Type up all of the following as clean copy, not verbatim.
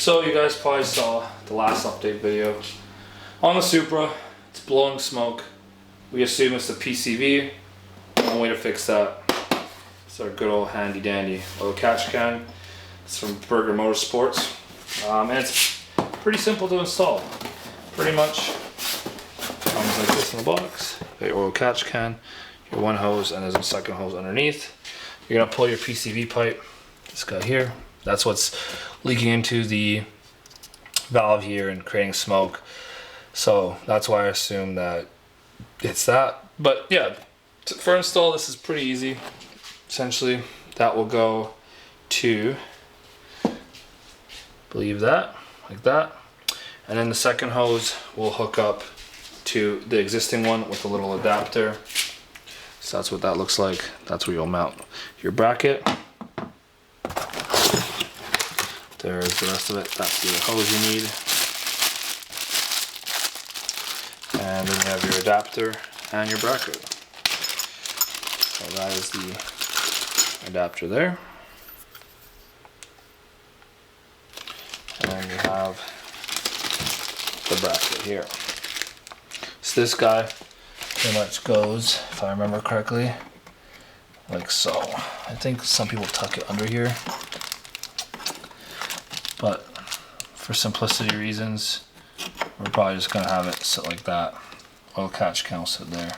So you guys probably saw the last update video. On the Supra, it's blowing smoke. We assume it's the PCV. One way to fix that. It's our good old handy dandy oil catch can. It's from Burger Motorsports. And it's pretty simple to install. Pretty much comes like this in the box. Your oil catch can, your one hose, and there's a second hose underneath. You're gonna pull your PCV pipe, this guy here. That's what's leaking into the valve here and creating smoke. So that's why I assume that it's that. But yeah, for install, this is pretty easy. Essentially, that will go to, believe that, like that. And then the second hose will hook up to the existing one with a little adapter. So that's what that looks like. That's where you'll mount your bracket. There's the rest of it. That's the hose you need. And then you have your adapter and your bracket. So that is the adapter there. And then you have the bracket here. So this guy pretty much goes, if I remember correctly, like so. I think some people tuck it under here, but for simplicity reasons, we're probably just gonna have it sit like that. Oil catch can will sit there.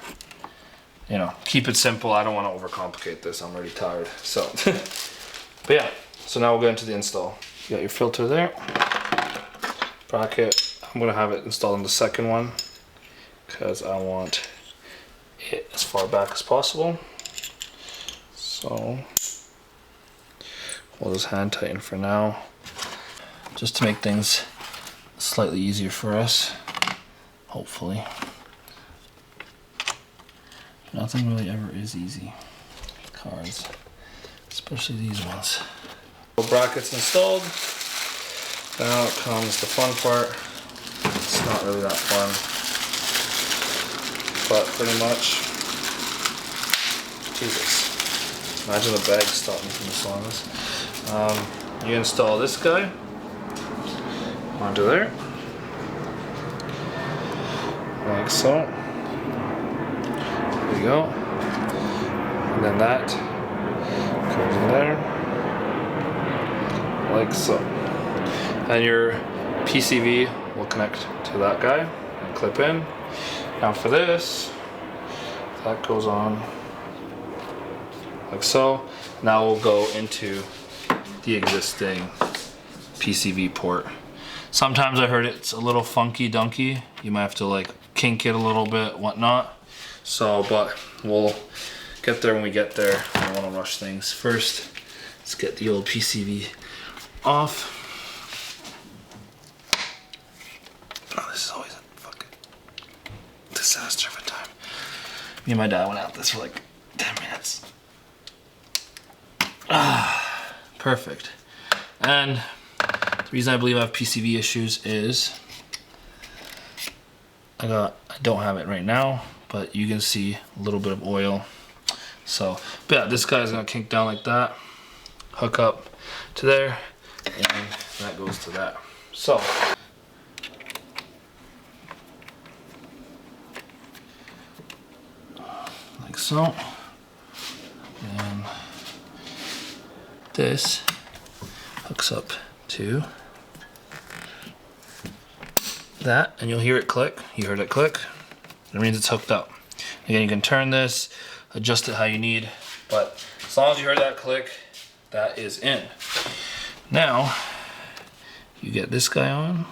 You know, keep it simple. I don't want to overcomplicate this. I'm already tired. So, but yeah. So now we'll get into the install. You got your filter there, bracket. I'm gonna have it installed in the second one because I want it as far back as possible. So we'll just hand tighten for now, just to make things slightly easier for us, hopefully. Nothing really ever is easy. Cars, especially these ones. Brackets installed. Now comes the fun part. It's not really that fun, but pretty much, Jesus, imagine the bag stopped me from installing this. You install this guy onto there, like so. There you go. And then that goes in there, like so. And your PCV will connect to that guy and clip in. Now for this, that goes on like so. Now we'll go into the existing PCV port. Sometimes I heard it's a little funky dunky. You might have to like kink it a little bit, whatnot. So, but we'll get there when we get there. I don't want to rush things. First, let's get the old PCV off. Oh, this is always a fucking disaster of a time. Me and my dad went out this for like 10 minutes. Ah, perfect. And the reason I believe I have PCV issues is I don't have it right now, but you can see a little bit of oil. So, but yeah, this guy's gonna kink down like that, hook up to there, and that goes to that. So, like so, and this hooks up to that, and you'll hear it click. You heard it click. That means it's hooked up. Again, you can turn this, adjust it how you need, but as long as you heard that click, that is in. Now, you get this guy on.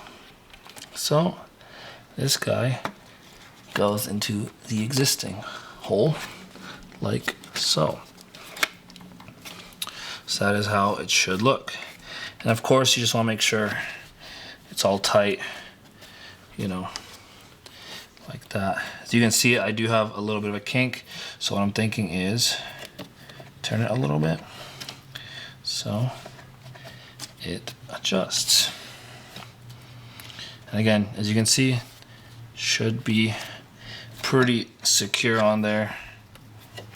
So, this guy goes into the existing hole, like so. So that is how it should look. And of course, you just want to make sure it's all tight, you know, like that. As you can see, I do have a little bit of a kink. So what I'm thinking is turn it a little bit so it adjusts. And again, as you can see, should be pretty secure on there.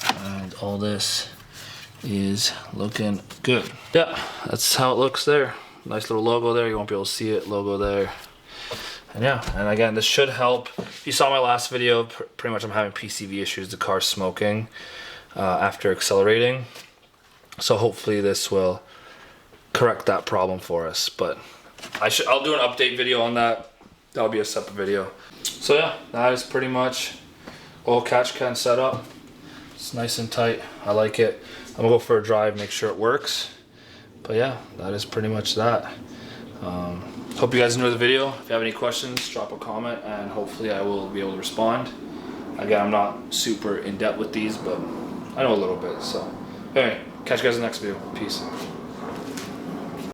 And all this is looking good. Yeah, that's how it looks there. Nice little logo there. You won't be able to see it. Logo there. And yeah, and again, this should help. If you saw my last video, pretty much I'm having PCV issues. The car's smoking after accelerating. So hopefully this will correct that problem for us. But I'll do an update video on that. That'll be a separate video. So yeah, that is pretty much oil catch can setup. It's nice and tight. I like it. I'm gonna go for a drive, make sure it works. But yeah, that is pretty much that. Hope you guys enjoyed the video. If you have any questions, drop a comment and hopefully I will be able to respond. Again, I'm not super in depth with these, but I know a little bit. So anyway, catch you guys in the next video. Peace.